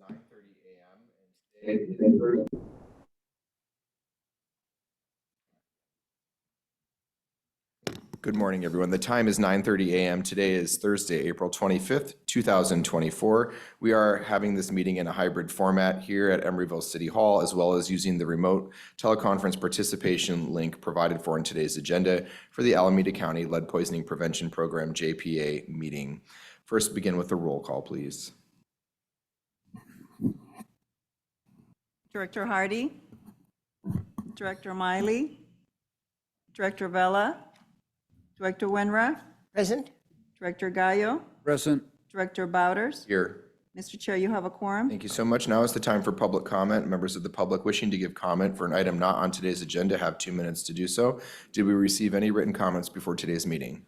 9:30 a.m. and today is Good morning, everyone. The time is 9:30 a.m. Today is Thursday, April 25th, 2024. We are having this meeting in a hybrid format here at Emeryville City Hall, as well as using the remote teleconference participation link provided for in today's agenda for the Alameda County Lead Poisoning Prevention Program, JPA meeting. First, begin with the roll call, please. Director Hardy, Director Miley, Director Vela, Director Wenra, Present. Director Gallo, Present. Director Bowders. Here. Mr. Chair, you have a quorum. Thank you so much. Now is the time for public comment. Members of the public wishing to give comment for an item not on today's agenda have 2 minutes to do so. Did we receive any written comments before today's meeting?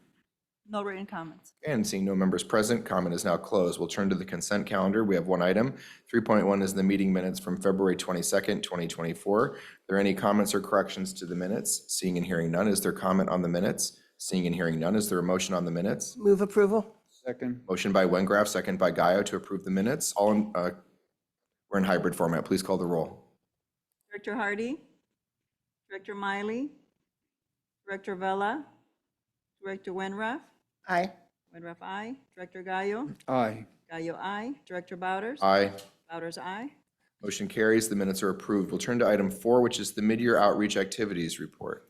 No written comments. And seeing no members present, comment is now closed. We'll turn to the consent calendar. We have one item. 3.1 is the meeting minutes from February 22nd, 2024. Are there any comments or corrections to the minutes? Seeing and hearing none, is there comment on the minutes? Seeing and hearing none, is there a motion on the minutes? Move approval. Second. Motion by Wengraf, second by Gallo to approve the minutes. We're in hybrid format. Please call the roll. Director Hardy, Director Miley, Director Vela, Director Wenra, Aye. Wenra, aye. Director Gallo, Aye. Gallo, aye. Director Bowders. Aye. Bowders, aye. Motion carries. The minutes are approved. We'll turn to item 4, which is the mid-year outreach activities report.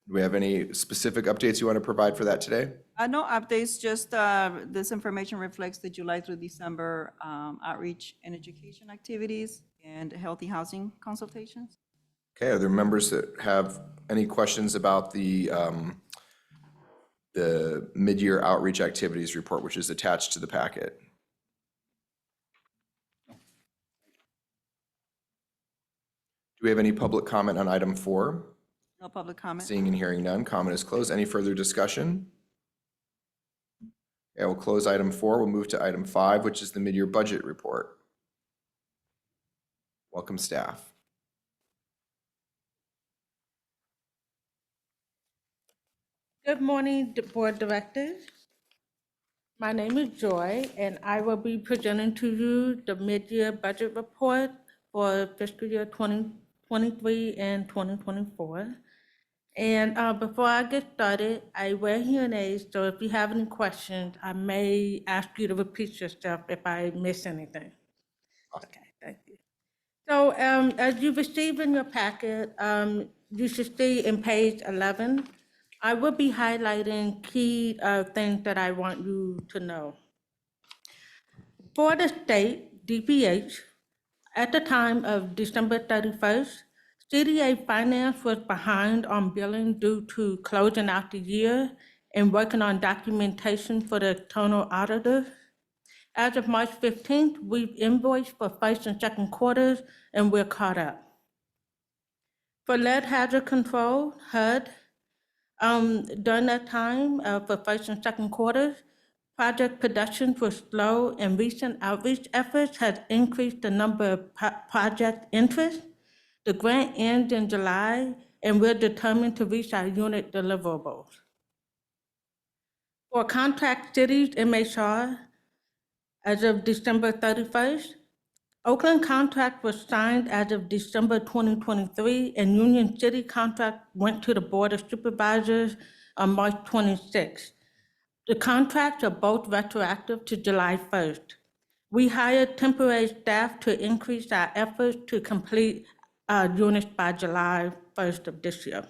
Do we have any specific updates you want to provide for that today? No updates, just this information reflects the July through December outreach and education activities and healthy housing consultations. Okay, are there members that have any questions about the mid-year outreach activities report, which is attached to the packet? Do we have any public comment on item 4? No public comment. Seeing and hearing none, comment is closed. Any further discussion? Okay, we'll close item 4. We'll move to item 5, which is the mid-year budget report. Welcome, staff. Good morning, Board Directors. My name is Joy, and I will be presenting to you the mid-year budget report for fiscal year 2023 and 2024. And before I get started, I wear hearing aids, so if you have any questions, I may ask you to repeat yourself if I miss anything. Okay, thank you. So as you receive in your packet, you should see in page 11, I will be highlighting key things that I want you to know. For the state, DPH, at the time of December 31st, CDA finance was behind on billing due to closing out the year and working on documentation for the external auditor. As of March 15th, we've invoiced for first and second quarters, and we're caught up. For lead hazard control, HUD, during that time, for first and second quarters, project production was slow, and recent outreach efforts has increased the number of project interest. The grant ends in July, and we're determined to reach our unit deliverables. For contract cities, MHR, as of December 31st, Oakland contract was signed as of December 2023, and Union City contract went to the Board of Supervisors on March 26th. The contracts are both retroactive to July 1st. We hired temporary staff to increase our efforts to complete units by July 1st of this year.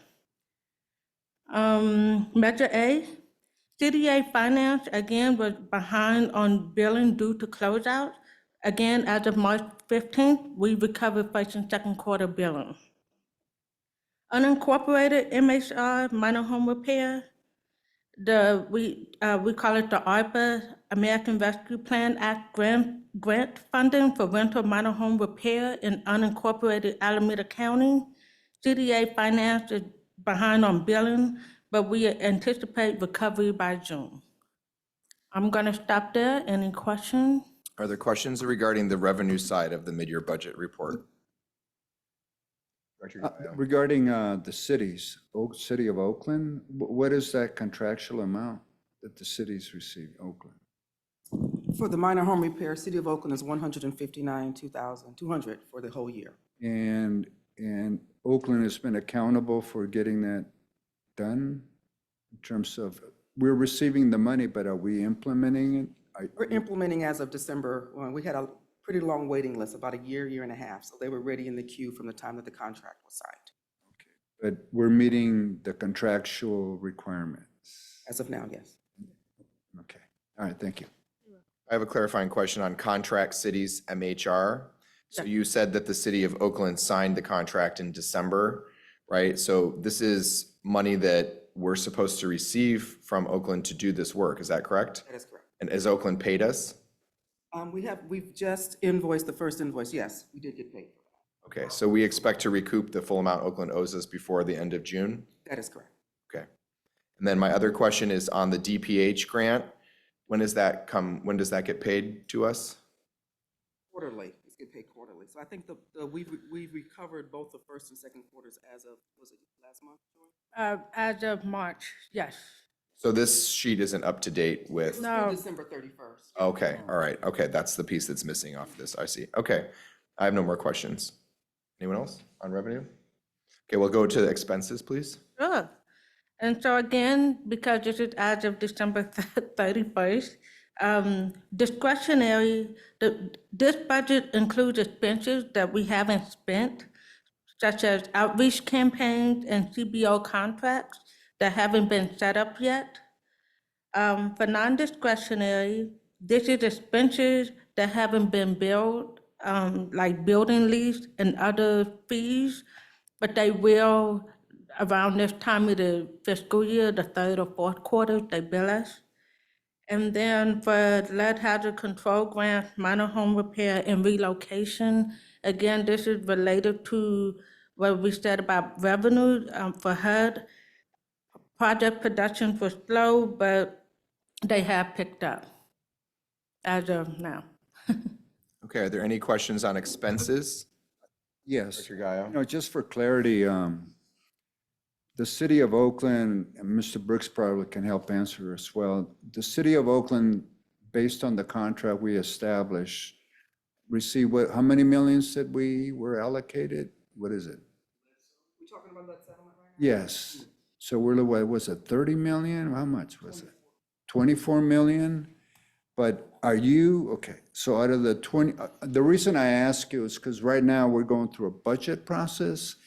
Measure A, CDA finance again was behind on billing due to closeout. Again, as of March 15th, we recovered first and second quarter billing. Unincorporated MHR minor home repair, we call it the ARPA, American Rescue Plan Act grant funding for rental minor home repair in unincorporated Alameda County. CDA finance is behind on billing, but we anticipate recovery by June. I'm gonna stop there. Any questions? Are there questions regarding the revenue side of the mid-year budget report? Director Gallo. Regarding the cities, City of Oakland, what is that contractual amount that the cities receive, Oakland? For the minor home repair, City of Oakland is 159,200 for the whole year. And Oakland has been accountable for getting that done in terms of, we're receiving the money, but are we implementing it? We're implementing as of December. We had a pretty long waiting list, about a year and a half. So they were ready in the queue from the time that the contract was signed. But we're meeting the contractual requirements. As of now, yes. Okay, all right, thank you. I have a clarifying question on contract cities, MHR. So you said that the city of Oakland signed the contract in December, right? So this is money that we're supposed to receive from Oakland to do this work, is that correct? That is correct. And has Oakland paid us? We've just invoiced the first invoice. Yes, we did get paid for that. Okay, so we expect to recoup the full amount Oakland owes us before the end of June? That is correct. Okay. And then my other question is on the DPH grant. When does that get paid to us? Quarterly, it's get paid quarterly. So I think we've recovered both the first and second quarters as of, was it last month, Joy? As of March, yes. So this sheet isn't up to date with? No. Through December 31st. Okay, all right, okay, that's the piece that's missing off this, I see. Okay, I have no more questions. Anyone else on revenue? Okay, we'll go to expenses, please. Sure. And so again, because this is as of December 31st, discretionary, this budget includes expenses that we haven't spent, such as outreach campaigns and CBO contracts that haven't been set up yet. For non-discretionary, this is expenses that haven't been billed, like building lease and other fees, but they will around this time of the fiscal year, the third or fourth quarter, they bill us. And then for lead hazard control grant, minor home repair and relocation, again, this is related to what we said about revenue for HUD. Project production was slow, but they have picked up as of now. Okay, are there any questions on expenses? Yes. Director Gaio? Just for clarity, the city of Oakland, and Mr. Brooks probably can help answer as well. The city of Oakland, based on the contract we established, received what, how many millions that we were allocated? What is it? We talking about that settlement right now? Yes. So we're, what was it, 30 million? How much was it? 24 million? But are you, okay, so out of the 20, the reason I ask you is because right now we're going through a budget process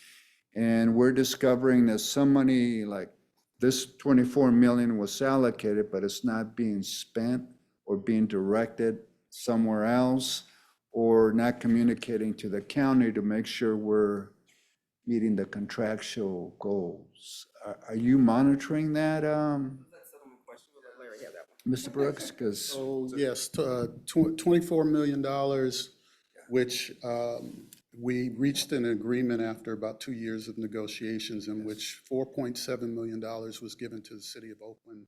and we're discovering that some money like this 24 million was allocated, but it's not being spent or being directed somewhere else or not communicating to the county to make sure we're meeting the contractual goals. Are you monitoring that, That settlement question, we'll let Larry have that one. Mr. Brooks? Because So yes, $24 million, which we reached an agreement after about 2 years of negotiations in which $4.7 million was given to the city of Oakland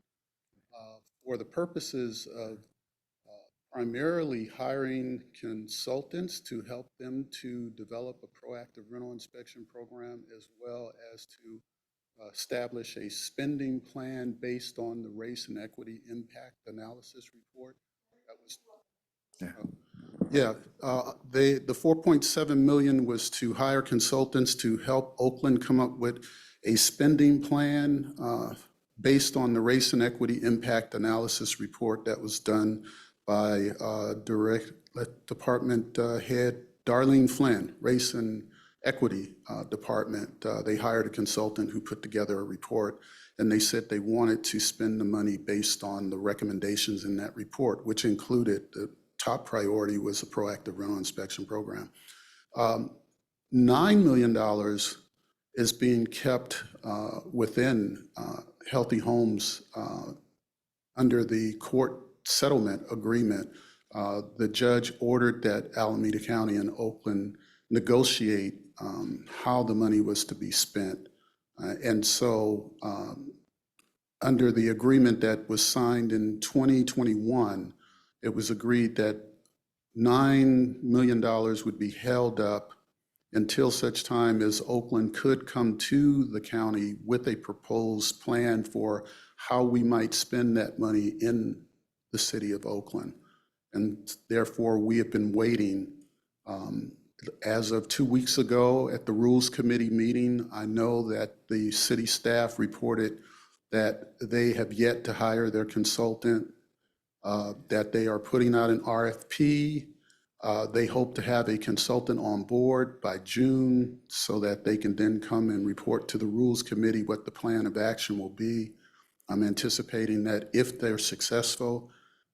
for the purposes of primarily hiring consultants to help them to develop a proactive rental inspection program, as well as to establish a spending plan based on the race and equity impact analysis report. That was, the 4.7 million was to hire consultants to help Oakland come up with a spending plan based on the race and equity impact analysis report that was done by Department Head Darlene Flynn, Race and Equity Department. They hired a consultant who put together a report, and they said they wanted to spend the money based on the recommendations in that report, which included the top priority was a proactive rental inspection program. $9 million is being kept within Healthy Homes under the court settlement agreement. The judge ordered that Alameda County and Oakland negotiate how the money was to be spent. And so under the agreement that was signed in 2021, it was agreed that $9 million would be held up until such time as Oakland could come to the county with a proposed plan for how we might spend that money in the city of Oakland. and therefore we have been waiting. As of 2 weeks ago at the Rules Committee meeting, I know that the city staff reported that they have yet to hire their consultant, that they are putting out an RFP. They hope to have a consultant on board by June so that they can then come and report to the Rules Committee what the plan of action will be. I'm anticipating that if they're successful,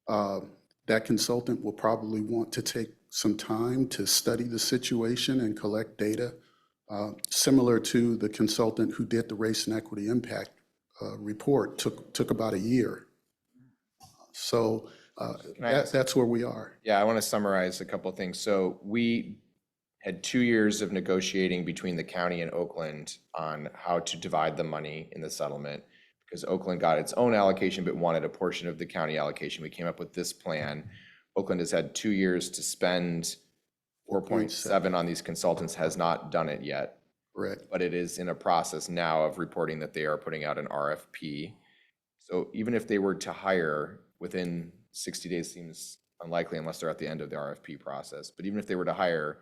that consultant will probably want to take some time to study the situation and collect data, similar to the consultant who did the race and equity impact report, took about a year. So that's where we are. Yeah, I want to summarize a couple of things. So we had 2 years of negotiating between the county and Oakland on how to divide the money in the settlement, because Oakland got its own allocation but wanted a portion of the county allocation. We came up with this plan. Oakland has had 2 years to spend 4.7 on these consultants, has not done it yet. Correct. But it is in a process now of reporting that they are putting out an RFP. So even if they were to hire within 60 days, seems unlikely unless they're at the end of the RFP process. But even if they were to hire,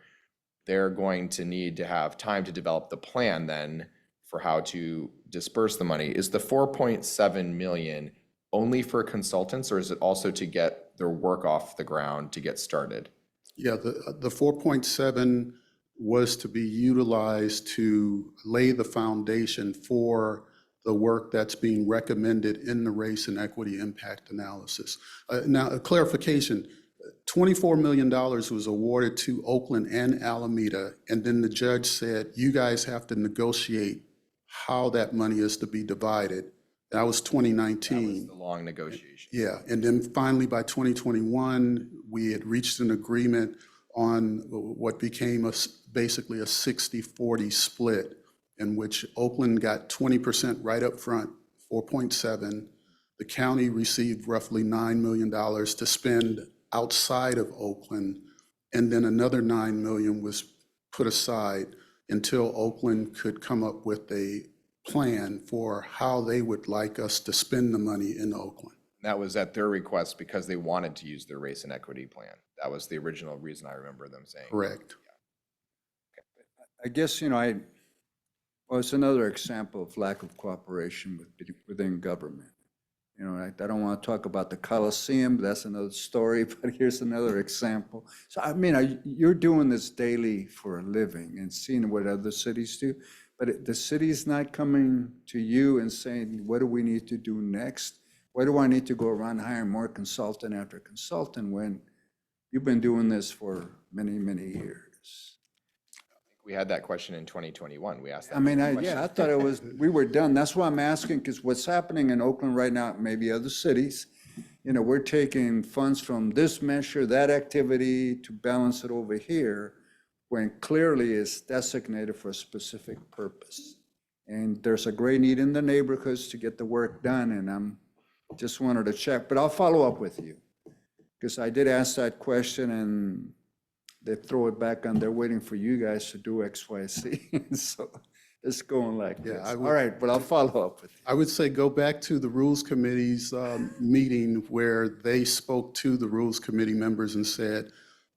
they're going to need to have time to develop the plan then for how to disperse the money. Is the 4.7 million only for consultants, or is it also to get their work off the ground to get started? Yeah, the 4.7 was to be utilized to lay the foundation for the work that's being recommended in the race and equity impact analysis. Now, a clarification, $24 million was awarded to Oakland and Alameda, and then the judge said, you guys have to negotiate how that money is to be divided. That was 2019. That was the long negotiation. Yeah, and then finally by 2021, we had reached an agreement on what became basically a 60-40 split, in which Oakland got 20% right up front, 4.7. The county received roughly $9 million to spend outside of Oakland, and then another $9 million was put aside until Oakland could come up with a plan for how they would like us to spend the money in Oakland. That was at their request because they wanted to use their race and equity plan. That was the original reason I remember them saying. Correct. I guess, well, it's another example of lack of cooperation within government. I don't want to talk about the Coliseum, that's another story, but here's another example. So, you're doing this daily for a living and seeing what other cities do, but the city's not coming to you and saying, what do we need to do next? Why do I need to go around hiring more consultant after consultant when you've been doing this for many, many years? We had that question in 2021. We asked that. I thought we were done. That's why I'm asking, because what's happening in Oakland right now, maybe other cities, we're taking funds from this measure, that activity to balance it over here, when clearly it's designated for a specific purpose. And there's a great need in the neighborhoods to get the work done, and I'm just wanted to check, but I'll follow up with you, because I did ask that question and they throw it back on, they're waiting for you guys to do X, Y, Z. So it's going like this. All right, but I'll follow up with you. I would say go back to the Rules Committee's meeting where they spoke to the Rules Committee members and said,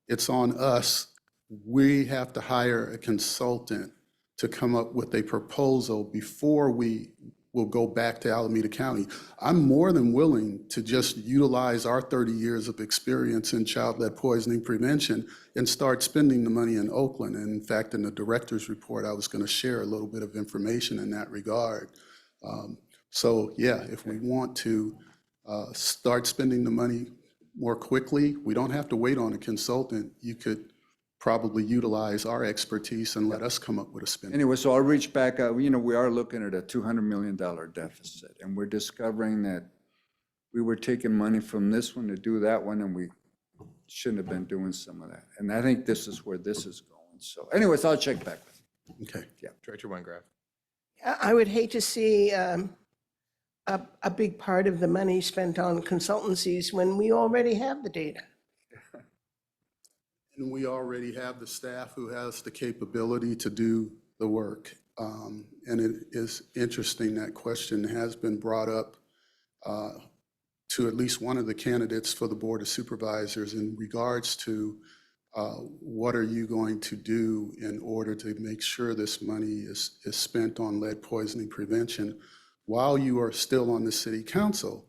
it's on us. We have to hire a consultant to come up with a proposal before we will go back to Alameda County. I'm more than willing to just utilize our 30 years of experience in child lead poisoning prevention and start spending the money in Oakland. And in fact, in the director's report, I was going to share a little bit of information in that regard. So yeah, if we want to start spending the money more quickly, we don't have to wait on a consultant. You could probably utilize our expertise and let us come up with a spend. Anyway, so I'll reach back out. We are looking at a $200 million deficit, and we're discovering that we were taking money from this one to do that one, and we shouldn't have been doing some of that. And I think this is where this is going. So anyways, I'll check back with you. Okay. Yeah. Director Wengraf. I would hate to see a big part of the money spent on consultancies when we already have the data. And we already have the staff who has the capability to do the work. And it is interesting that question has been brought up to at least one of the candidates for the Board of Supervisors in regards to what are you going to do in order to make sure this money is spent on lead poisoning prevention while you are still on the city council?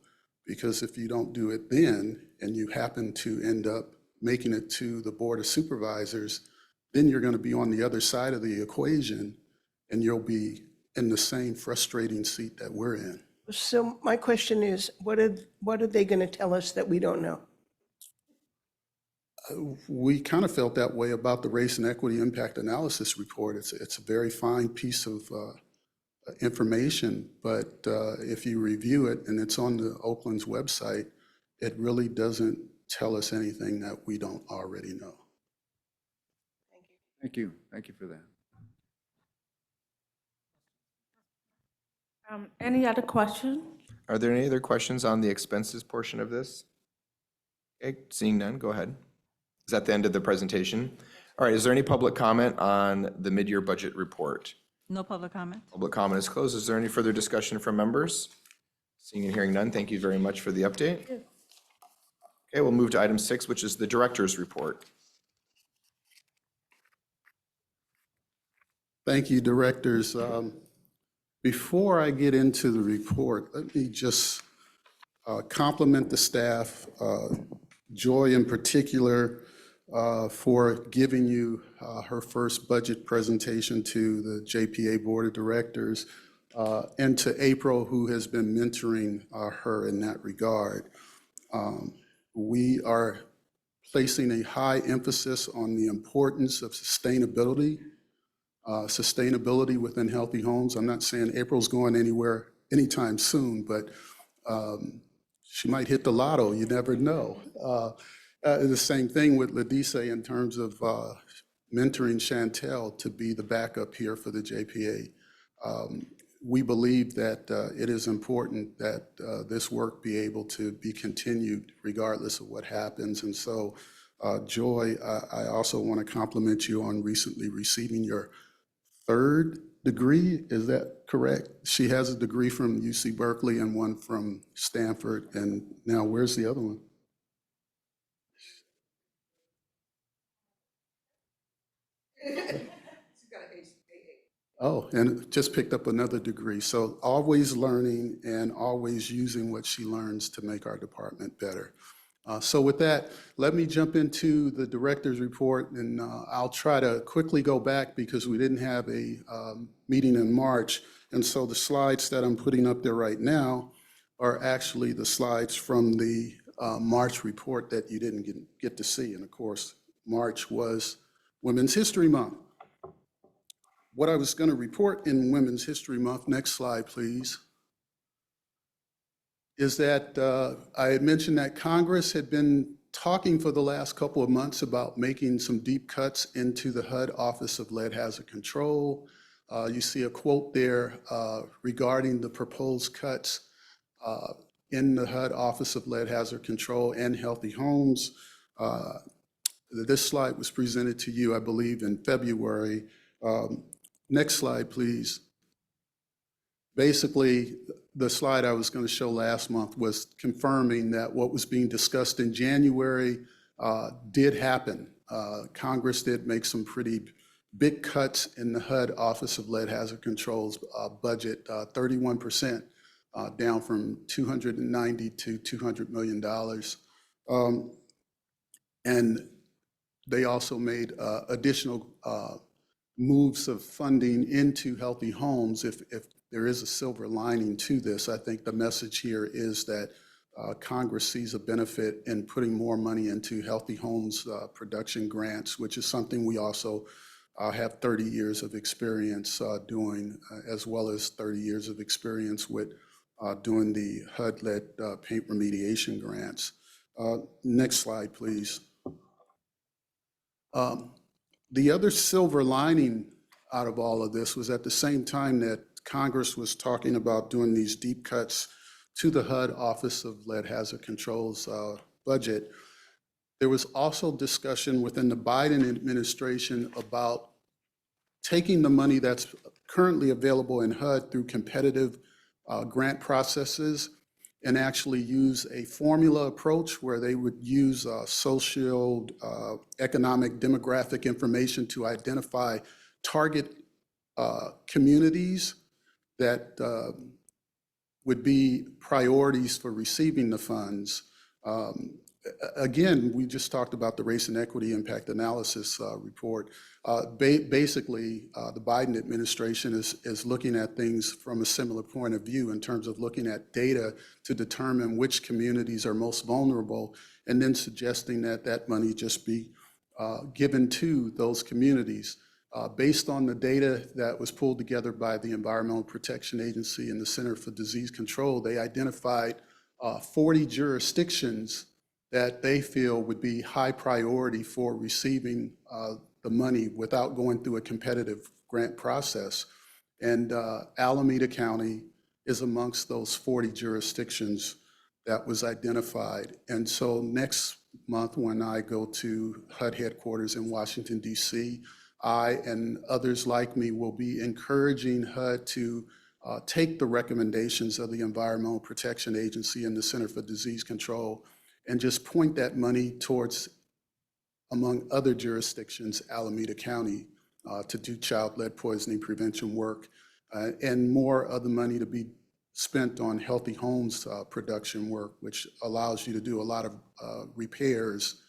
Because if you don't do it then, and you happen to end up making it to the Board of Supervisors, then you're going to be on the other side of the equation, and you'll be in the same frustrating seat that we're in. So my question is, what are they going to tell us that we don't know? We kind of felt that way about the Race and Equity Impact Analysis Report. It's a very fine piece of information, but if you review it, and it's on the Oakland's website, it really doesn't tell us anything that we don't already know. Thank you. Thank you for that. Any other questions? Are there any other questions on the expenses portion of this? Okay, seeing none, go ahead. Is that the end of the presentation? All right, is there any public comment on the mid-year budget report? No public comment? Public comment is closed. Is there any further discussion from members? Seeing and hearing none, thank you very much for the update. Okay, we'll move to item 6, which is the director's report. Thank you, directors. Before I get into the report, let me just compliment the staff, Joy in particular, for giving you her first budget presentation to the JPA Board of Directors, and to April, who has been mentoring her in that regard. We are placing a high emphasis on the importance of sustainability within Healthy Homes. I'm not saying April's going anywhere anytime soon, but she might hit the lotto, you never know. The same thing with Ladise in terms of mentoring Chantel to be the backup here for the JPA. We believe that it is important that this work be able to be continued regardless of what happens. And so, Joy, I also want to compliment you on recently receiving your 3rd degree. Is that correct? She has a degree from UC Berkeley and one from Stanford. And now where's the other one? Oh, and just picked up another degree. So always learning and always using what she learns to make our department better. So with that, let me jump into the director's report, and I'll try to quickly go back because we didn't have a meeting in March. And so the slides that I'm putting up there right now are actually the slides from the March report that you didn't get to see. And of course, March was Women's History Month. What I was going to report in Women's History Month, next slide, please, is that I had mentioned that Congress had been talking for the last couple of months about making some deep cuts into the HUD Office of Lead Hazard Control. You see a quote there regarding the proposed cuts in the HUD Office of Lead Hazard Control and Healthy Homes. This slide was presented to you, I believe, in February. Next slide, please. Basically, the slide I was going to show last month was confirming that what was being discussed in January did happen. Congress did make some pretty big cuts in the HUD Office of Lead Hazard Control's budget, 31%, down from $290 to $200 million. And they also made additional moves of funding into Healthy Homes. If there is a silver lining to this, I think the message here is that Congress sees a benefit in putting more money into Healthy Homes production grants, which is something we also have 30 years of experience doing, as well as 30 years of experience with doing the HUD-led paint remediation grants. Next slide, please. The other silver lining out of all of this was at the same time that Congress was talking about doing these deep cuts to the HUD Office of Lead Hazard Control's budget, there was also discussion within the Biden administration about taking the money that's currently available in HUD through competitive grant processes and actually use a formula approach where they would use social, economic, demographic information to identify target communities that would be priorities for receiving the funds. Again, we just talked about the race and equity impact analysis report. Basically, the Biden administration is looking at things from a similar point of view in terms of looking at data to determine which communities are most vulnerable, and then suggesting that that money just be given to those communities. Based on the data that was pulled together by the Environmental Protection Agency and the Center for Disease Control, they identified 40 jurisdictions that they feel would be high priority for receiving the money without going through a competitive grant process. And Alameda County is amongst those 40 jurisdictions that was identified. And so next month, when I go to HUD headquarters in Washington, D.C., I and others like me will be encouraging HUD to take the recommendations of the Environmental Protection Agency and the Center for Disease Control and just point that money towards, among other jurisdictions, Alameda County, to do child lead poisoning prevention work, and more of the money to be spent on healthy homes production work, which allows you to do a lot of repairs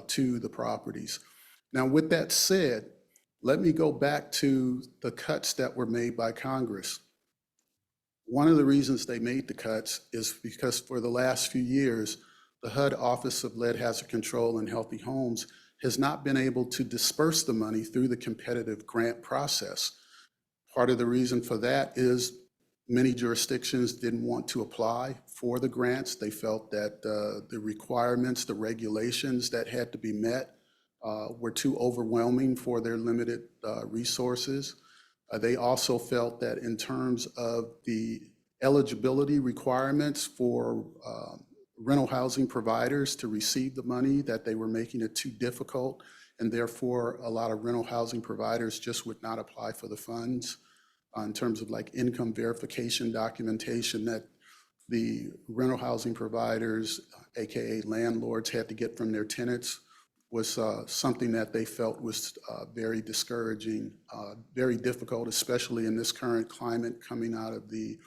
to the properties. Now, with that said, let me go back to the cuts that were made by Congress. One of the reasons they made the cuts is because for the last few years, the HUD Office of Lead Hazard Control and Healthy Homes has not been able to disperse the money through the competitive grant process. Part of the reason for that is many jurisdictions didn't want to apply for the grants. They felt that the requirements, the regulations that had to be met were too overwhelming for their limited resources. They also felt that in terms of the eligibility requirements for rental housing providers to receive the money, that they were making it too difficult, and therefore a lot of rental housing providers just would not apply for the funds. In terms of like income verification documentation that the rental housing providers, AKA landlords, had to get from their tenants was something that they felt was very discouraging, very difficult, especially in this current climate coming out of the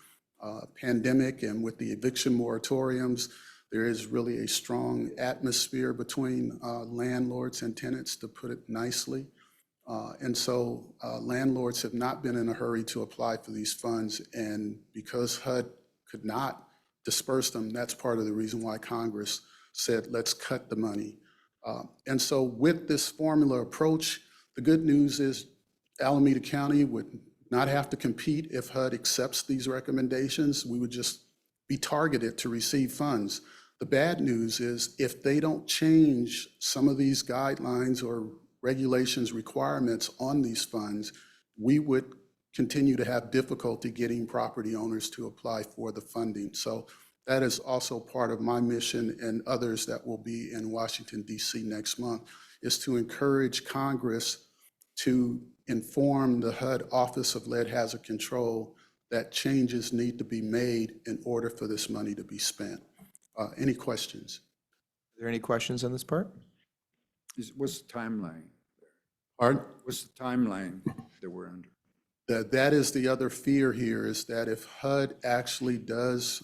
pandemic and with the eviction moratoriums. There is really a strong atmosphere between landlords and tenants, to put it nicely. And so landlords have not been in a hurry to apply for these funds. And because HUD could not disperse them, that's part of the reason why Congress said, let's cut the money. And so with this formula approach, the good news is Alameda County would not have to compete if HUD accepts these recommendations. We would just be targeted to receive funds. The bad news is if they don't change some of these guidelines or regulations, requirements on these funds, we would continue to have difficulty getting property owners to apply for the funding. So that is also part of my mission, and others that will be in Washington, D.C. next month, is to encourage Congress to inform the HUD Office of Lead Hazard Control that changes need to be made in order for this money to be spent. Any questions? Are there any questions on this part? What's the timeline? Pardon? What's the timeline that we're under? That is the other fear here, is that if HUD actually does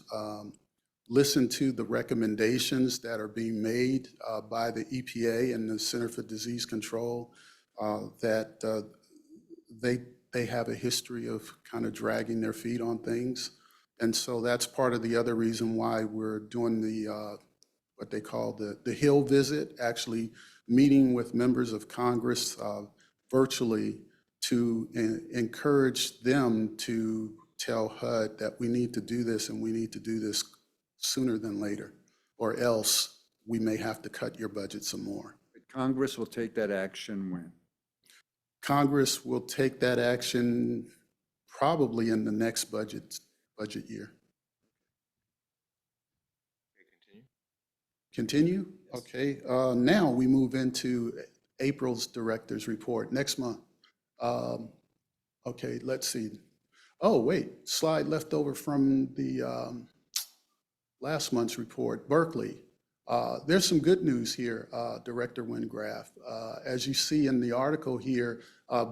listen to the recommendations that are being made by the EPA and the Center for Disease Control, that they have a history of kind of dragging their feet on things. And so that's part of the other reason why we're doing the what they call the Hill visit, actually meeting with members of Congress virtually to encourage them to tell HUD that we need to do this, and we need to do this sooner than later, or else we may have to cut your budget some more. Congress will take that action when? Congress will take that action probably in the next budget year. Continue? Okay. Now we move into April's director's report next month. Okay, let's see. Oh, wait, slide left over from the last month's report, Berkeley. There's some good news here, Director Wingraf. As you see in the article here,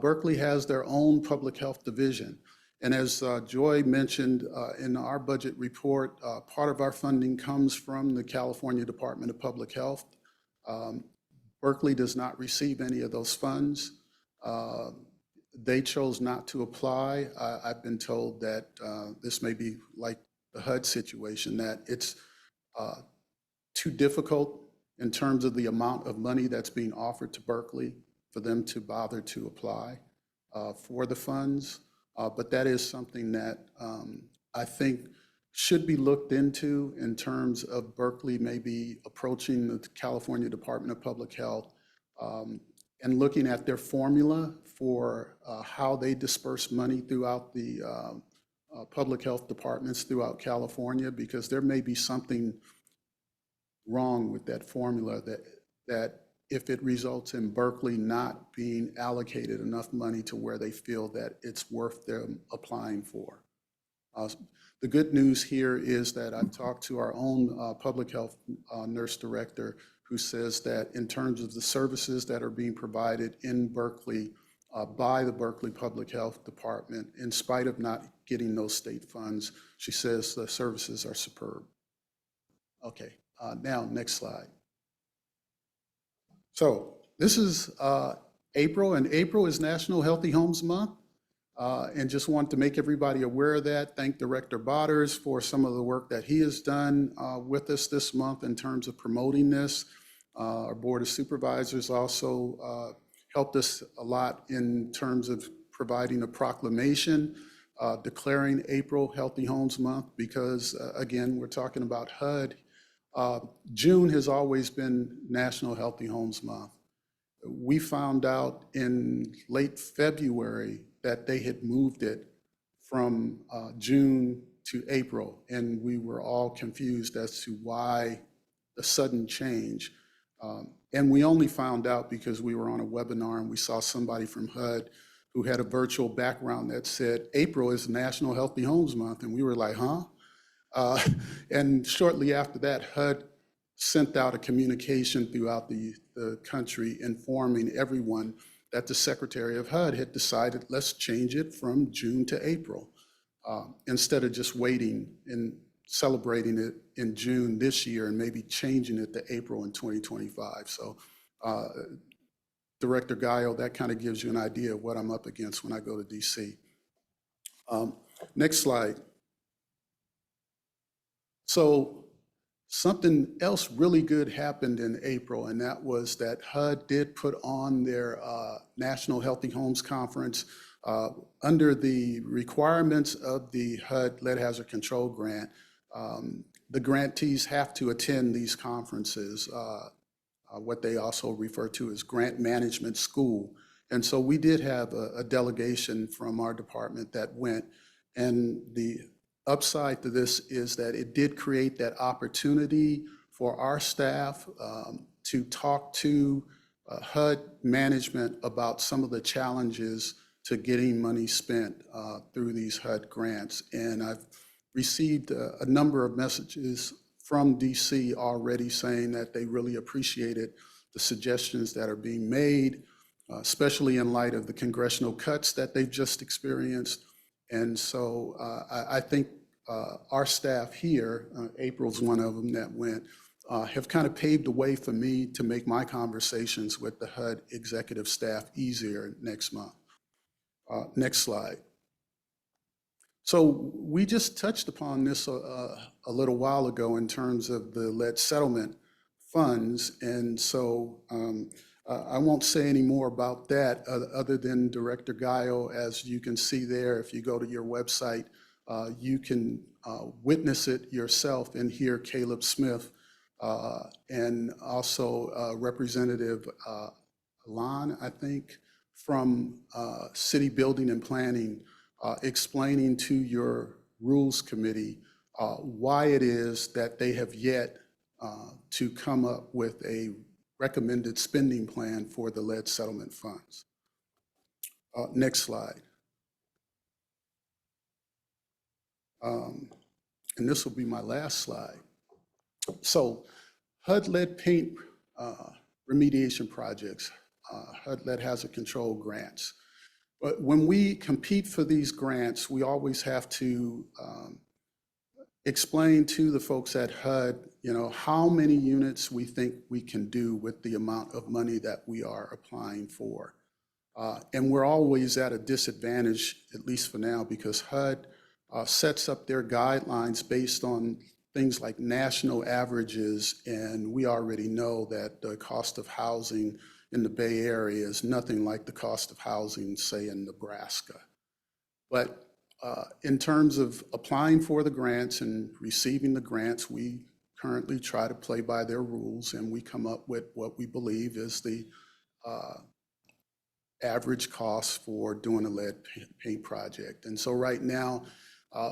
Berkeley has their own public health division. And as Joy mentioned in our budget report, part of our funding comes from the California Department of Public Health. Berkeley does not receive any of those funds. They chose not to apply. I've been told that this may be like the HUD situation, that it's too difficult in terms of the amount of money that's being offered to Berkeley for them to bother to apply for the funds. But that is something that I think should be looked into in terms of Berkeley maybe approaching the California Department of Public Health and looking at their formula for how they disperse money throughout the public health departments throughout California, because there may be something wrong with that formula that if it results in Berkeley not being allocated enough money to where they feel that it's worth them applying for. The good news here is that I've talked to our own public health nurse director, who says that in terms of the services that are being provided in Berkeley by the Berkeley Public Health Department, in spite of not getting those state funds, she says the services are superb. Okay, now next slide. So this is April, and April is National Healthy Homes Month. And just want to make everybody aware of that. Thank Director Botters for some of the work that he has done with us this month in terms of promoting this. Our Board of Supervisors also helped us a lot in terms of providing a proclamation declaring April Healthy Homes Month, because again, we're talking about HUD. June has always been National Healthy Homes Month. We found out in late February that they had moved it from June to April, and we were all confused as to why the sudden change. And we only found out because we were on a webinar and we saw somebody from HUD who had a virtual background that said, April is National Healthy Homes Month, and we were like, huh? And shortly after that, HUD sent out a communication throughout the country informing everyone that the Secretary of HUD had decided, let's change it from June to April, instead of just waiting and celebrating it in June this year and maybe changing it to April in 2025. So Director Gallo, that kind of gives you an idea of what I'm up against when I go to DC. Next slide. So something else really good happened in April, and that was that HUD did put on their National Healthy Homes Conference under the requirements of the HUD Lead Hazard Control Grant. The grantees have to attend these conferences, what they also refer to as Grant Management School. And so we did have a delegation from our department that went, and the upside to this is that it did create that opportunity for our staff to talk to HUD management about some of the challenges to getting money spent through these HUD grants. And I've received a number of messages from DC already saying that they really appreciated the suggestions that are being made, especially in light of the congressional cuts that they've just experienced. And so I think our staff here, April's one of them that went, have kind of paved the way for me to make my conversations with the HUD executive staff easier next month. Next slide. So we just touched upon this a little while ago in terms of the lead settlement funds. And so I won't say any more about that other than Director Gallo, as you can see there, if you go to your website, you can witness it yourself and hear Caleb Smith and also Representative Lon, I think, from City Building and Planning, explaining to your Rules Committee why it is that they have yet to come up with a recommended spending plan for the lead settlement funds. Next slide. And this will be my last slide. So HUD lead paint remediation projects, HUD lead hazard control grants. But when we compete for these grants, we always have to explain to the folks at HUD, how many units we think we can do with the amount of money that we are applying for. And we're always at a disadvantage, at least for now, because HUD sets up their guidelines based on things like national averages, and we already know that the cost of housing in the Bay Area is nothing like the cost of housing, say, in Nebraska. But in terms of applying for the grants and receiving the grants, we currently try to play by their rules, and we come up with what we believe is the average cost for doing a lead paint project. And so right now,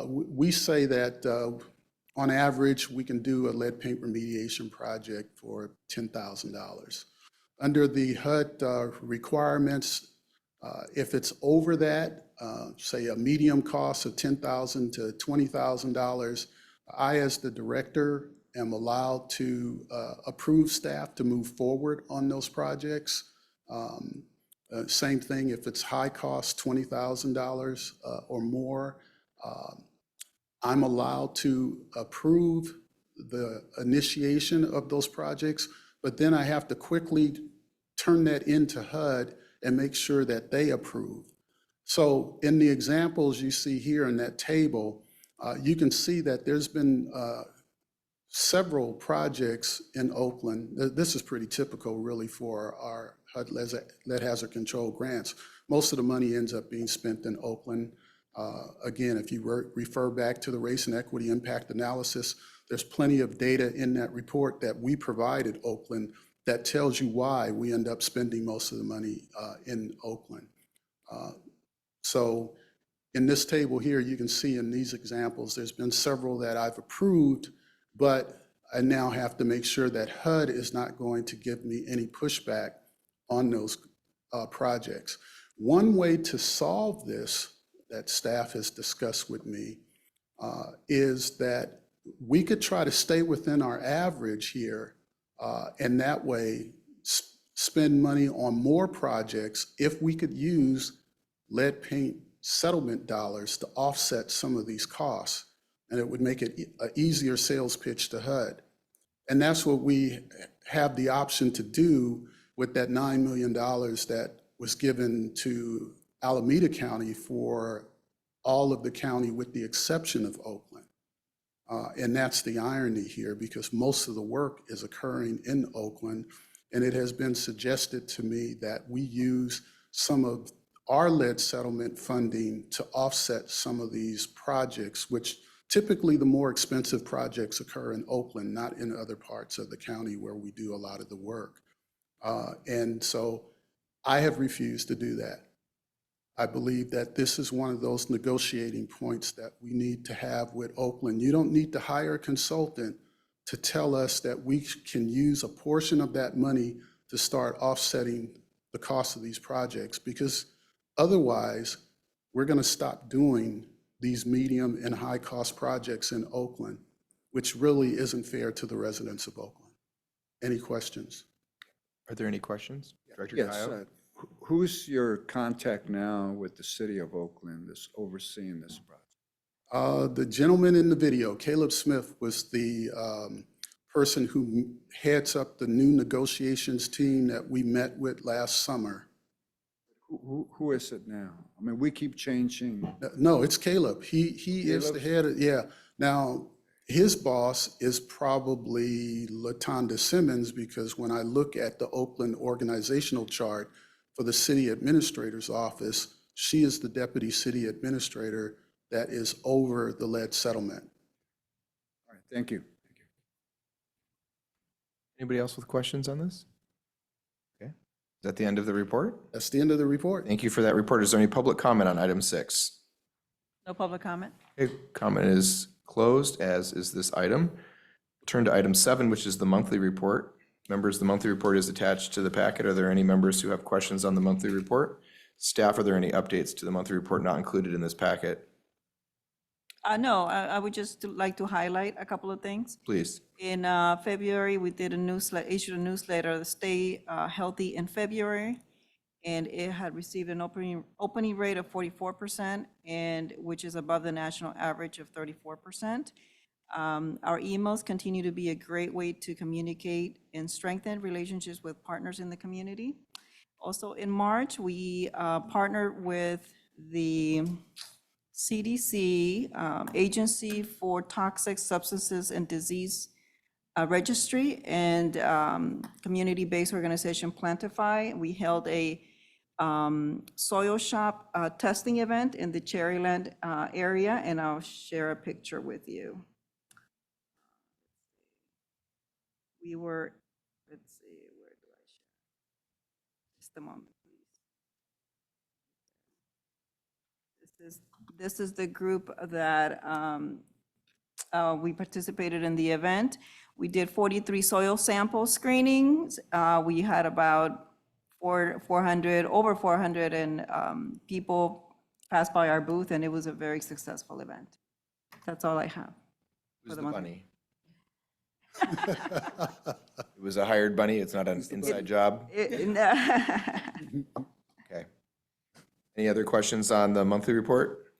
we say that on average, we can do a lead paint remediation project for $10,000. Under the HUD requirements, if it's over that, say a medium cost of $10,000 to $20,000, I, as the director, am allowed to approve staff to move forward on those projects. Same thing if it's high cost, $20,000 or more. I'm allowed to approve the initiation of those projects, but then I have to quickly turn that into HUD and make sure that they approve. So in the examples you see here in that table, you can see that there's been several projects in Oakland. This is pretty typical really for our HUD lead hazard control grants. Most of the money ends up being spent in Oakland. Again, if you refer back to the race and equity impact analysis, there's plenty of data in that report that we provided Oakland that tells you why we end up spending most of the money in Oakland. So in this table here, you can see in these examples, there's been several that I've approved, but I now have to make sure that HUD is not going to give me any pushback on those projects. One way to solve this that staff has discussed with me is that we could try to stay within our average here and that way spend money on more projects if we could use lead paint settlement dollars to offset some of these costs, and it would make it an easier sales pitch to HUD. And that's what we have the option to do with that $9 million that was given to Alameda County for all of the county with the exception of Oakland. And that's the irony here, because most of the work is occurring in Oakland, and it has been suggested to me that we use some of our lead settlement funding to offset some of these projects, which typically the more expensive projects occur in Oakland, not in other parts of the county where we do a lot of the work. And so I have refused to do that. I believe that this is one of those negotiating points that we need to have with Oakland. You don't need to hire a consultant to tell us that we can use a portion of that money to start offsetting the cost of these projects, because otherwise we're going to stop doing these medium and high cost projects in Oakland, which really isn't fair to the residents of Oakland. Any questions? Are there any questions? Director Yes, Caio? who's your contact now with the city of Oakland that's overseeing this project? The gentleman in the video, Caleb Smith, was the person who heads up the new negotiations team that we met with last summer. Who is it now? I mean, we keep changing. No, it's Caleb. He is the Caleb? head of, yeah. Now, his boss is probably LaTonda Simmons, because when I look at the Oakland organizational chart for the city administrator's office, she is the deputy city administrator that is over the lead settlement. All right, thank you. Anybody else with questions on this? Okay. Is that the end of the report? That's the end of the report. Thank you for that report. Is there any public comment on item 6? No public comment? Okay, comment is closed, as is this item. Turn to item 7, which is the monthly report. Members, the monthly report is attached to the packet. Are there any members who have questions on the monthly report? Staff, are there any updates to the monthly report not included in this packet? No, I would just like to highlight a couple of things. Please. In February, we did issued a newsletter, Stay Healthy in February, and it had received an opening rate of 44%, and which is above the national average of 34%. Our emails continue to be a great way to communicate and strengthen relationships with partners in the community. Also, in March, we partnered with the CDC, Agency for Toxic Substances and Disease Registry, and community-based organization Plantify. We held a soil shop testing event in the Cherryland area, and I'll share a picture with you. We were, let's see, where do I share? Just a moment, please. This is the group that we participated in the event. We did 43 soil sample screenings. We had about over 400 and people pass by our booth, and it was a very successful event. That's all I have. Who's the the month. bunny? It was a hired bunny, it's not an inside job? Okay. Any other questions on the monthly report?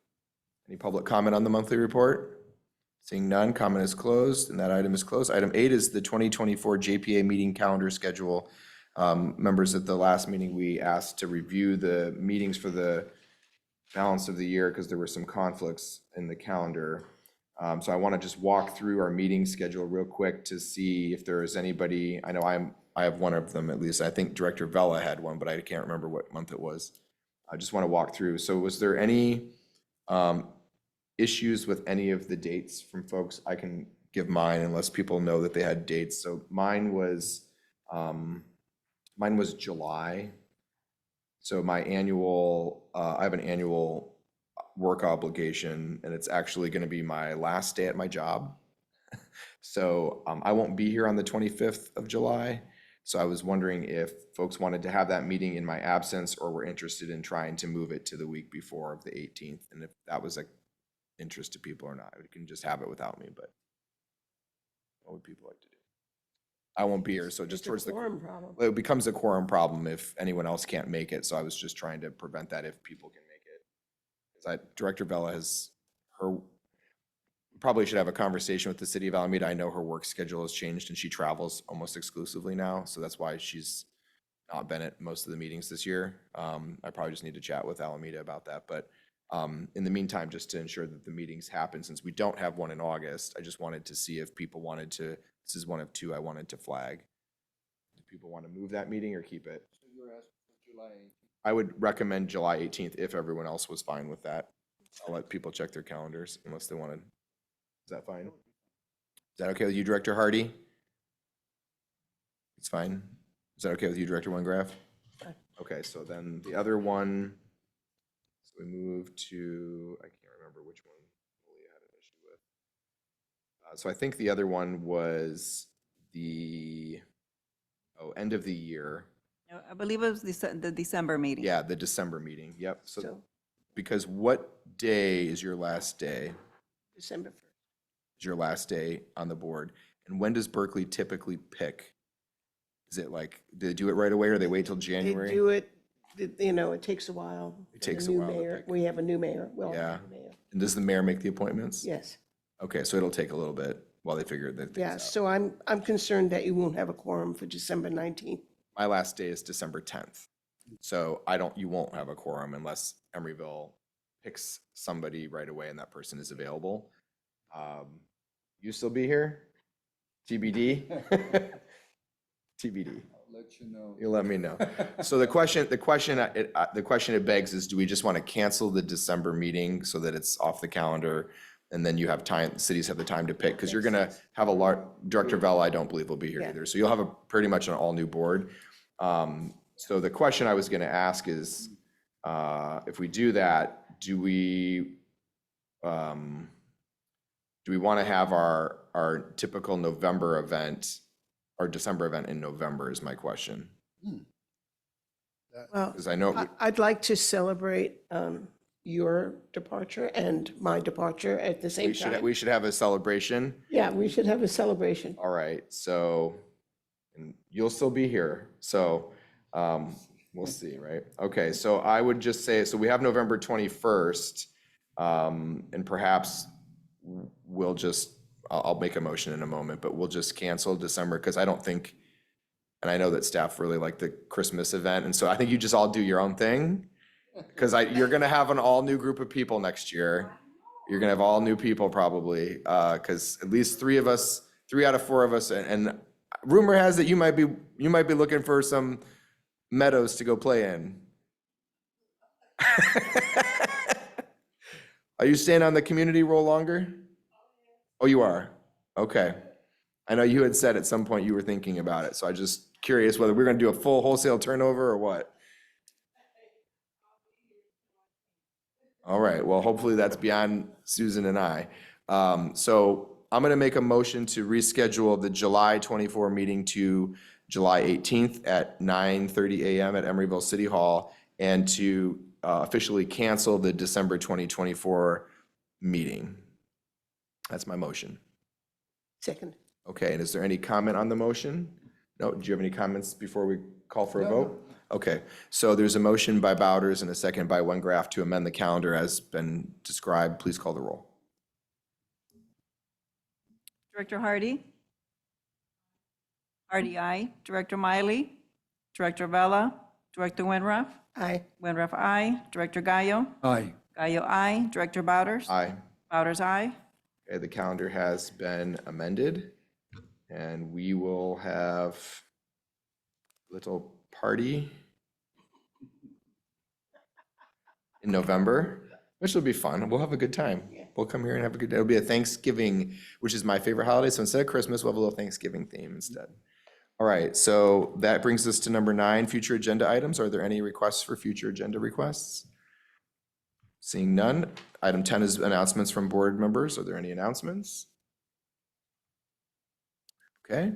Any public comment on the monthly report? Seeing none, comment is closed, and that item is closed. Item 8 is the 2024 JPA meeting calendar schedule. Members, at the last meeting, we asked to review the meetings for the balance of the year because there were some conflicts in the calendar. So I want to just walk through our meeting schedule real quick to see if there is anybody. I know I have one of them at least. I think Director Vela had one, but I can't remember what month it was. I just want to walk through. So was there any issues with any of the dates from folks? I can give mine unless people know that they had dates. So mine was July. So my annual, I have an annual work obligation, and it's actually going to be my last day at my job. So I won't be here on the 25th of July. So I was wondering if folks wanted to have that meeting in my absence or were interested in trying to move it to the week before of the 18th. And if that was an interest to people or not, we can just have it without me, but what would people like to do? I won't be here, so just towards the, Quorum problem. it becomes a quorum problem if anyone else can't make it. So I was just trying to prevent that if people can make it. Director Vela probably should have a conversation with the city of Alameda. I know her work schedule has changed and she travels almost exclusively now. So that's why she's not been at most of the meetings this year. I probably just need to chat with Alameda about that. But in the meantime, just to ensure that the meetings happen, since we don't have one in August, I just wanted to see if people wanted to, this is one of two I wanted to flag. Do people want to move that meeting or keep it? So you're asking for July 18th? I would recommend July 18th if everyone else was fine with that. I'll let people check their calendars unless they wanted. Is that fine? Is that okay with you, Director Hardy? It's fine. Is that okay with you, Director Wengraf? Okay, so then the other one, so we move to, I can't remember which one Julia had an issue with. So I think the other one was the, end of the year. I believe it was the December meeting. Yeah, the December meeting. Yep. So So because what day is your last day? December 1st. Is your last day on the board? And when does Berkeley typically pick? Is it like, do they do it right away or they wait till They January? do it, it takes a while. It for takes the a new while to mayor. pick. We have a new mayor. Well, Yeah. new mayor. And does the mayor make the appointments? Yes. Okay, so it'll take a little bit while they figure that things Yeah, out. so I'm concerned that you won't have a quorum for December 19th. My last day is December 10th. So you won't have a quorum unless Emeryville picks somebody right away and that person is available. You still be here? TBD? TBD. I'll let you know. You'll let me know. So the question it begs is, do we just want to cancel the December meeting so that it's off the calendar? And then you have time, cities have the time to pick, because you're going to have a large, Director Vela, I don't believe will be here Yeah. either. So you'll have pretty much an all new board. So the question I was going to ask is, if we do that, do we want to have our typical November event, our December event in November is my question. Well, Because I know, I'd like to celebrate your departure and my departure at the same time. We should have a celebration. Yeah, we should have a celebration. All right, so, and you'll still be here, so, we'll see, right? Okay, so I would just say, so we have November 21st, and perhaps we'll just, I'll make a motion in a moment, but we'll just cancel December, because I don't think, and I know that staff really like the Christmas event, and so I think you just all do your own thing, because you're gonna have an all-new group of people next year. You're gonna have all new people probably, because at least 3 out of 4 of us, and rumor has it you might be looking for some meadows to go play in. Are you staying on the community roll longer? Oh, you are? Okay. I know you had said at some point you were thinking about it, so I just curious whether we're gonna do a full wholesale turnover or what. All right, well, hopefully that's beyond Susan and I. So I'm gonna make a motion to reschedule the July 24 meeting to July 18th at 9:30 a.m. at Emeryville City Hall, and to officially cancel the December 2024 meeting. That's my motion. Second. Okay, and is there any comment on the motion? No, do you have any comments before we call for a vote? Okay, so there's a motion by Bowders and a second by Wengraf to amend the calendar as been described. Please call the roll. Director Hardy? Hardy, aye. Director Miley? Director Vella? Director Winruff? Aye. Winruff, aye. Director Gallo? Aye. Gallo, aye. Director Bowders? Aye. Bowders, aye. Okay, the calendar has been amended, and we will have a little party in November, which will be fun. We'll have a good time. We'll come here and have a good day. It'll be a Thanksgiving, which is my favorite holiday. So instead of Christmas, we'll have a little Thanksgiving theme instead. All right, so that brings us to number 9, future agenda items. Are there any requests for future agenda requests? Seeing none. Item 10 is announcements from board members. Are there any announcements? Okay.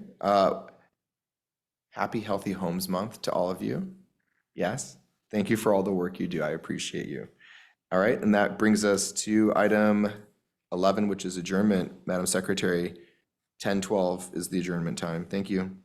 Happy Healthy Homes Month to all of you. Yes. Thank you for all the work you do. I appreciate you. All right, and that brings us to item 11, which is adjournment. Madam Secretary, 10:12 is the adjournment time. Thank you.